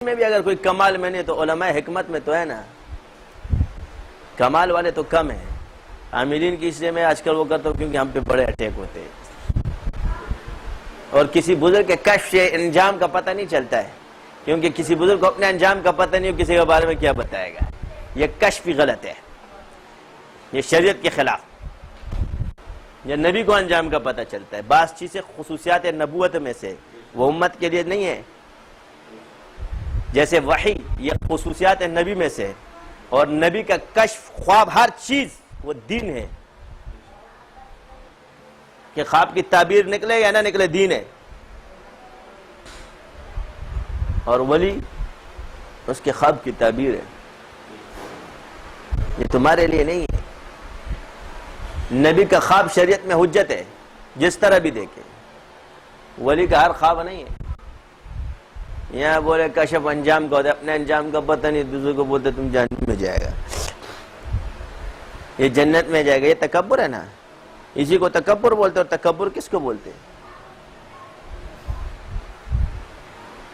میں بھی اگر کوئی کمال میں نہیں تو علماء حکمت میں تو ہے نا، کمال والے تو کم ہیں. عاملین کی اس لیے میں آج کل وہ کرتا ہوں کیونکہ ہم پہ بڑے اٹیک ہوتے ہیں اور کسی بزرگ کے کشف سے انجام کا پتہ نہیں چلتا ہے، کیونکہ کسی بزرگ کو اپنے انجام کا پتہ نہیں ہو کسی کے بارے میں کیا بتائے گا. یہ کشف ہی غلط ہے، یہ شریعت کے خلاف. یہ نبی کو انجام کا پتہ چلتا ہے. بعض چیزیں خصوصیات نبوت میں سے وہ امت کے لیے نہیں ہے، جیسے وحی یہ خصوصیات نبی میں سے، اور نبی کا کشف خواب ہر چیز وہ دین ہے. کہ خواب کی تعبیر نکلے یا نہ نکلے دین ہے. اور ولی اس کے خواب کی تعبیر ہے، یہ تمہارے لیے نہیں ہے. نبی کا خواب شریعت میں حجت ہے جس طرح بھی دیکھے. ولی کا ہر خواب نہیں ہے. یہاں بولے کشف انجام کا ہوتا ہے، اپنے انجام کا پتہ نہیں، دوسرے کو بولتے تم جہنم میں جائے گا، یہ جنت میں جائے گا. یہ تکبر ہے نا، اسی کو تکبر بولتے. اور تکبر کس کو بولتے؟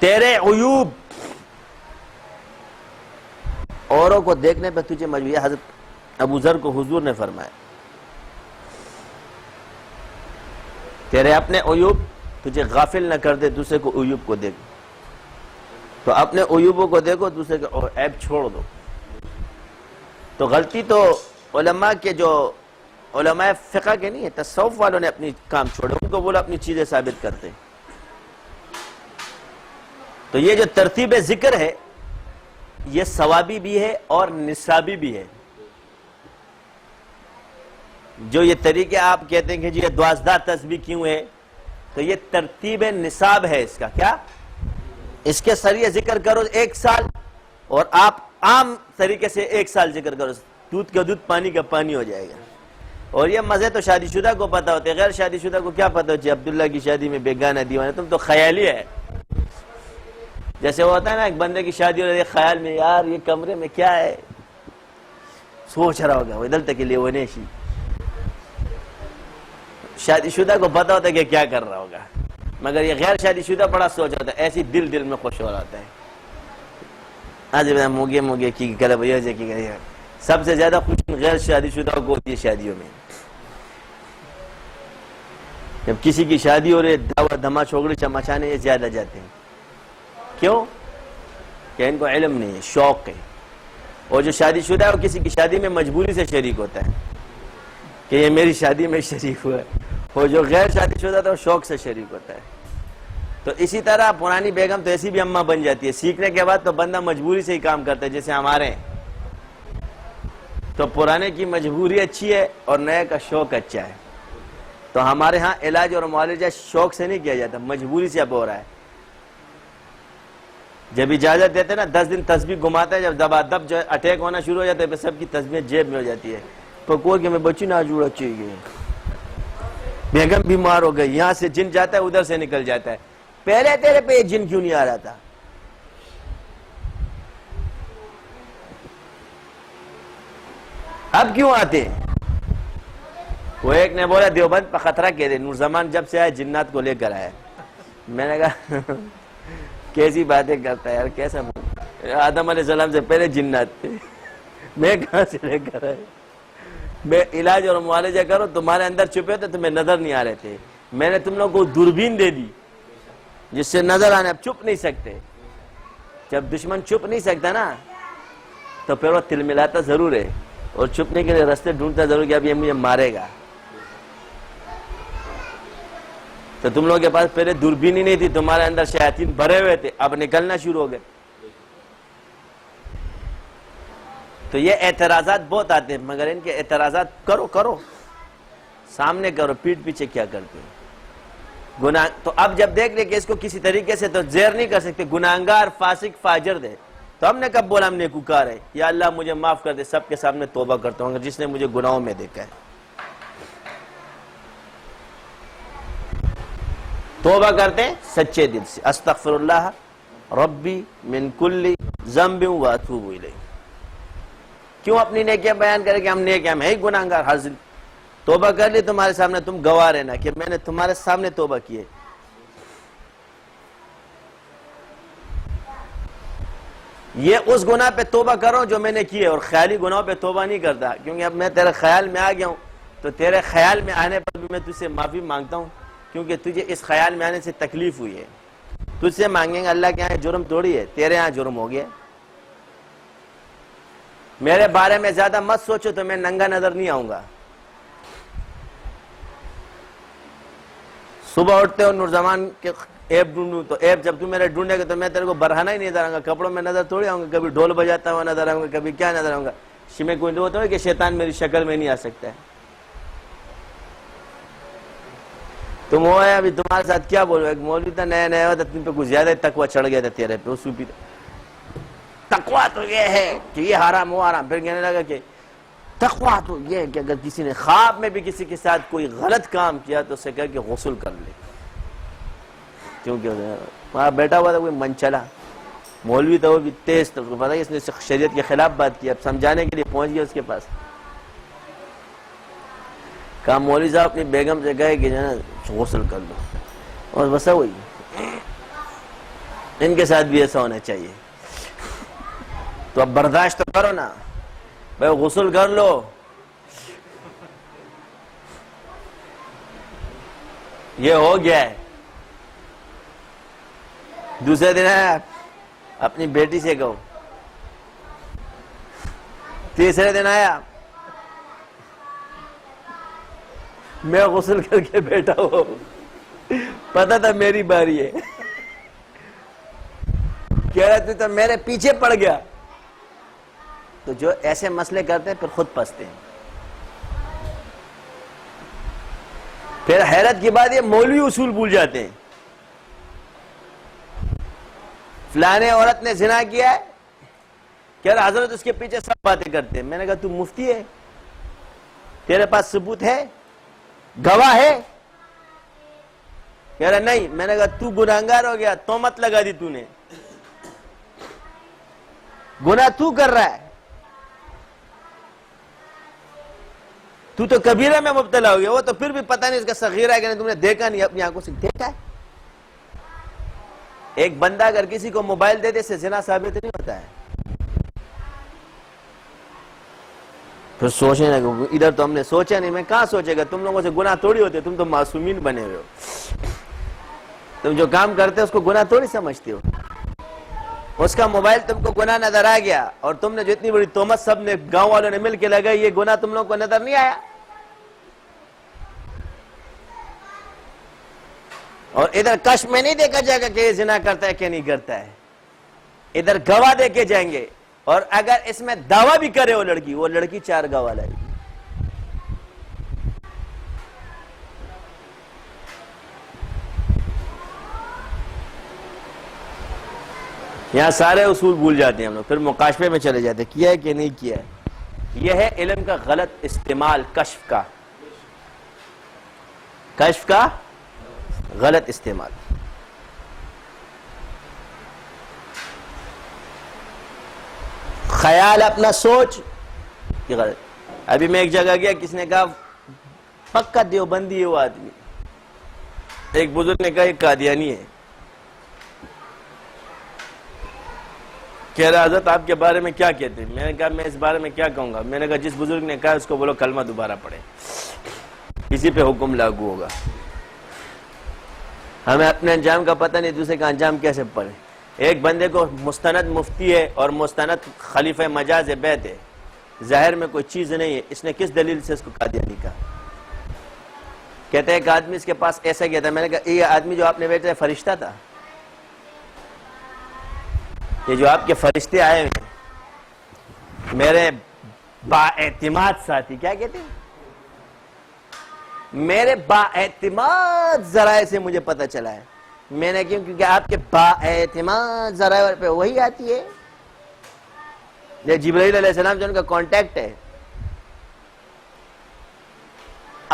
تیرے عیوب اوروں کو دیکھنے پہ تجھے مجبور. حضرت ابو ذر کو حضور نے فرمایا تیرے اپنے عیوب تجھے غافل نہ کر دے دوسرے کو عیوب کو دیکھ. تو اپنے عیوبوں کو دیکھو، دوسرے کے عیب چھوڑ دو. تو غلطی تو علماء کے، جو علماء فقہ کے نہیں ہے، تصوف والوں نے اپنی کام چھوڑے، ان کو بولا اپنی چیزیں ثابت کرتے. تو یہ جو ترتیب ذکر ہے یہ ثوابی بھی ہے اور نصابی بھی ہے. جو یہ طریقے آپ کہتے ہیں کہ جی یہ 12 تسبیح کیوں ہے، تو یہ ترتیب نصاب ہے. اس کا کیا؟ اس کے ذریعے ذکر کرو 1 سال، اور آپ عام طریقے سے 1 سال ذکر کرو، دودھ کا دودھ پانی کا پانی ہو جائے گا. اور یہ مزے تو شادی شدہ کو پتا ہوتے ہیں، غیر شادی شدہ کو کیا پتا ہوتی ہے؟ عبداللہ کی شادی میں بیگانہ دیوانہ، تم تو خیالی ہے. جیسے وہ ہوتا ہے نا ایک بندے کی شادی ہو رہی ہے خیال میں، یار یہ کمرے میں کیا ہے، سوچ رہا ہوگا وہ ادھر تک کے لیے وہ نیشی. شادی شدہ کو پتا ہوتا ہے کہ کیا کر رہا ہوگا، مگر یہ غیر شادی شدہ بڑا سوچ رہا ہوتا ہے، ایسی دل میں خوش ہو رہا ہوتا ہے. آج موگے موگے کی کرے بھائی کی کرے. سب سے زیادہ خوشی غیر شادی شدہ کو ہوتی ہے شادیوں میں. جب کسی کی شادی ہو رہی ہے دعوت دھما چھوکڑی چمچانے یہ زیادہ جاتے ہیں. کیوں؟ کہ ان کو علم نہیں ہے، شوق ہے. اور جو شادی شدہ ہے وہ کسی کی شادی میں مجبوری سے شریک ہوتا ہے کہ یہ میری شادی میں شریک ہوا ہے. اور جو غیر شادی شدہ تھا وہ شوق سے شریک ہوتا ہے. تو اسی طرح پرانی بیگم تو ایسی بھی اماں بن جاتی ہے، سیکھنے کے بعد تو بندہ مجبوری سے ہی کام کرتا ہے. جیسے ہمارے ہیں تو پرانے کی مجبوری اچھی ہے اور نئے کا شوق اچھا ہے. تو ہمارے ہاں علاج اور معالجہ شوق سے نہیں کیا جاتا، مجبوری سے اب ہو رہا ہے. جب اجازت دیتے نا 10 دن تسبیح گھماتے ہیں، جب دبا دب جو اٹیک ہونا شروع ہو جاتا ہے پھر سب کی تسبیح جیب میں ہو جاتی ہے. پکور کے میں بچی نہ جوڑا چاہیے، بیگم بیمار ہو گئی، یہاں سے جن جاتا ہے ادھر سے نکل جاتا ہے. پہلے تیرے پہ جن کیوں نہیں آ رہا تھا؟ اب کیوں آتے ہیں؟ وہ ایک نے بولا دیوبند پہ خطرہ کہہ دے، نور زمان جب سے آیا جنات کو لے کر آیا. میں نے کہا کیسی باتیں کرتا ہے یار، کیسا؟ آدم علیہ السلام سے پہلے جنات تھے، میں کہاں سے لے کر آئے؟ میں علاج اور معالجہ کرو، تمہارے اندر چھپے تو تمہیں نظر نہیں آ رہے تھے. میں نے تم لوگوں کو دوربین دے دی جس سے نظر آنے. اب چھپ نہیں سکتے. جب دشمن چھپ نہیں سکتا نا تو پھر وہ تل ملاتا ضرور ہے اور چھپنے کے لیے رستے ڈھونڈتا ضرور کہ اب یہ مجھے مارے گا. تو تم لوگوں کے پاس پہلے دوربین ہی نہیں تھی، تمہارے اندر شیاطین بھرے ہوئے تھے، اب نکلنا شروع ہو گئے. تو یہ اعتراضات بہت آتے ہیں، مگر ان کے اعتراضات کرو سامنے کرو، پیٹھ پیچھے کیا کرتے ہیں گناہ. تو اب جب دیکھ لیں کہ اس کو کسی طریقے سے تو زیر نہیں کر سکتے، گناہگار فاسق فاجر دے، تو ہم نے کب بولا ہم نیکوکار ہے؟ یا اللہ مجھے معاف کر دے، سب کے سامنے توبہ کرتا ہوں جس نے مجھے گناہوں میں دیکھا ہے. توبہ کرتے ہیں سچے دل سے، استغفر اللہ ربی من کل ذنب واتوب الیہ. کیوں اپنی نیکیاں بیان کرے کہ ہم نیک ہیں، ہم ہیں گناہگار. حاضر توبہ کر لی تمہارے سامنے، تم گواہ رہنا کہ میں نے تمہارے سامنے توبہ کی ہے. یہ اس گناہ پہ توبہ کر رہا ہوں جو میں نے کی ہے، اور خیالی گناہوں پہ توبہ نہیں کرتا، کیونکہ اب میں تیرے خیال میں آ گیا ہوں، تو تیرے خیال میں آنے پر بھی میں تجھ سے معافی مانگتا ہوں، کیونکہ تجھے اس خیال میں آنے سے تکلیف ہوئی ہے۔ تجھ سے مانگیں گے، اللہ کے یہاں جرم توڑی ہے، تیرے یہاں جرم ہو گیا۔ میرے بارے میں زیادہ مت سوچو تو میں ننگا نظر نہیں آؤں گا۔ صبح اٹھتے ہو نورزمان کے ایپ ڈھونڈوں، تو ایپ جب تو میرے ڈھونڈے گا تو میں تیرے کو برہانہ ہی نہیں نظر آؤں گا، کپڑوں میں نظر تھوڑی آؤں گا، کبھی ڈھول بجاتا ہوا نظر آؤں گا، کبھی کیا نظر آؤں گا۔ میں کوئی ہوتا ہے کہ شیطان میری شکل میں نہیں آ سکتا ہے۔ تم ہو ابھی تمہارے ساتھ کیا بولو، ایک مولوی تھا نیا نیا ہوا تھا، تم پہ کچھ زیادہ تقویٰ چڑھ گیا تھا تیرے پہ، اس پہ تقویٰ تو یہ ہے کہ یہ حرام وہ حرام، پھر کہنے لگا کہ تقویٰ تو یہ ہے کہ اگر کسی نے خواب میں بھی کسی کے ساتھ کوئی غلط کام کیا تو اسے کہا کہ غسل کر لے، کیونکہ وہاں بیٹھا ہوا تھا کوئی منچلا مولوی تھا، وہ بھی تیز تھا، پتہ ہے اس نے شریعت کے خلاف بات کی، اب سمجھانے کے لیے پہنچ گیا اس کے پاس، کہا مولوی صاحب اپنی بیگم سے کہے کہ جو ہے نا غسل کر لو، اور بس وہی ان کے ساتھ بھی ایسا ہونا چاہیے۔ تو اب برداشت تو کرو نا بھائی، غسل کر لو۔ یہ ہو گیا ہے۔ دوسرے دن ہے اپنی بیٹی سے کہو، تیسرے دن آیا میں غسل کر کے بیٹھا ہوں، پتا تھا میری باری ہے، کہہ رہا تو میرے پیچھے پڑ گیا۔ تو جو ایسے مسئلے کرتے ہیں پھر خود پستے ہیں۔ پھر حیرت کی بات یہ مولوی اصول بھول جاتے ہیں۔ فلانے عورت نے زنا کیا ہے، کہہ رہا حضرت اس کے پیچھے سب باتیں کرتے ہیں۔ میں نے کہا تو مفتی ہے، تیرے پاس ثبوت ہے، گواہ ہے؟ کہہ رہا نہیں۔ میں نے کہا تو گناہگار ہو گیا، تہمت لگا دی تو نے، گناہ تو کر رہا ہے، تو کبیرہ میں مبتلا ہو گیا۔ وہ تو پھر بھی پتہ نہیں اس کا صغیرہ ہے کہ نہیں، تم نے دیکھا نہیں، اپنی آنکھوں سے دیکھا ہے۔ ایک بندہ اگر کسی کو موبائل دے دے سے زنا ثابت نہیں ہوتا ہے۔ پھر سوچنے لگے ادھر تو ہم نے سوچا نہیں، میں کہاں سوچے گا، تم لوگوں سے گناہ تھوڑی ہوتے، تم تو معصومین بنے ہوئے ہو، تم جو کام کرتے ہو اس کو گناہ تھوڑی سمجھتے ہو۔ اس کا موبائل تم کو گناہ نظر آ گیا، اور تم نے جو اتنی بڑی تہمت سب نے گاؤں والوں نے مل کے لگائی، یہ گناہ تم لوگوں کو نظر نہیں آیا؟ اور ادھر کشف میں نہیں دیکھا جائے گا کہ یہ زنا کرتا ہے کہ نہیں کرتا ہے، ادھر گواہ دیکھے جائیں گے، اور اگر اس میں دعویٰ بھی کرے وہ لڑکی 4 گواہ لائے گی۔ یہاں سارے اصول بھول جاتے ہیں ہم لوگ، پھر مقاشفے میں چلے جاتے ہیں، کیا ہے کہ نہیں کیا ہے۔ یہ ہے علم کا غلط استعمال، کشف کا غلط استعمال۔ خیال اپنا سوچ یہ غلط۔ ابھی میں ایک جگہ گیا، کس نے کہا پکا دیوبندی ہے وہ آدمی، ایک بزرگ نے کہا یہ قادیانی ہے۔ کہہ رہا حضرت آپ کے بارے میں کیا کہتے ہیں؟ میں نے کہا میں اس بارے میں کیا کہوں گا، میں نے کہا جس بزرگ نے کہا اس کو بولو کلمہ دوبارہ پڑھے، اسی پہ حکم لاگو ہوگا۔ ہمیں اپنے انجام کا پتہ نہیں، دوسرے کا انجام کیسے پڑھے۔ ایک بندے کو مستند مفتی ہے اور مستند خلیفہ مجاز بیت ہے، ظاہر میں کوئی چیز نہیں ہے، اس نے کس دلیل سے اس کو قادیانی کہا؟ کہتے ہیں ایک آدمی اس کے پاس ایسا گیا تھا، میں نے کہا یہ آدمی جو آپ نے بیٹھا ہے فرشتہ تھا؟ یہ جو آپ کے فرشتے آئے ہیں میرے با اعتماد ساتھی، کیا کہتے ہیں، میرے با اعتماد ذرائع سے مجھے پتہ چلا ہے۔ میں نے کیونکہ آپ کے با اعتماد ذرائع پہ وہی آتی ہے، یہ جبرائیل علیہ السلام جو ان کا کانٹیکٹ ہے،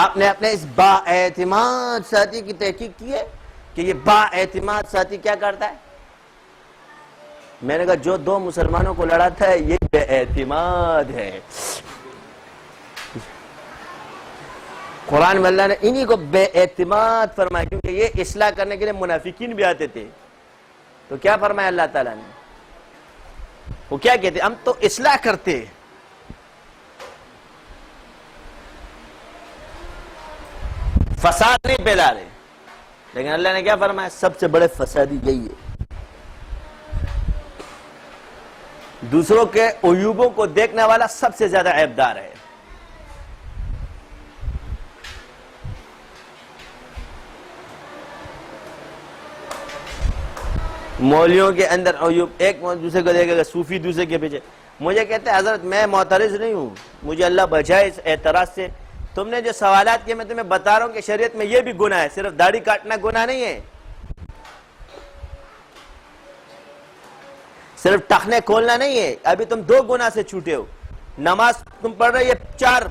آپ نے اپنے اس با اعتماد ساتھی کی تحقیق کی ہے کہ یہ با اعتماد ساتھی کیا کرتا ہے؟ میں نے کہا جو 2 مسلمانوں کو لڑاتا ہے یہ بے اعتماد ہے۔ قرآن میں اللہ نے انہی کو بے اعتماد فرمایا، کیونکہ یہ اصلاح کرنے کے لیے منافقین بھی آتے تھے۔ تو کیا فرمایا اللہ تعالیٰ نے؟ وہ کیا کہتے ہم تو اصلاح کرتے، فساد نہیں پھیلا رہے. لیکن اللہ نے کیا فرمایا؟ سب سے بڑے فسادی یہی ہے، دوسروں کے عیوبوں کو دیکھنے والا سب سے زیادہ عیبدار ہے. مولویوں کے اندر عیوب، ایک دوسرے کو دیکھے گا، صوفی دوسرے کے پیچھے. مجھے کہتے ہیں حضرت میں معترض نہیں ہوں، مجھے اللہ بچائے اس اعتراض سے. تم نے جو سوالات کیے میں تمہیں بتا رہا ہوں کہ شریعت میں یہ بھی گناہ ہے، صرف داڑھی کاٹنا گناہ نہیں ہے، صرف ٹخنے کھولنا نہیں ہے. ابھی تم 2 گناہ سے چھوٹے ہو. نماز تم پڑھ رہے یہ 4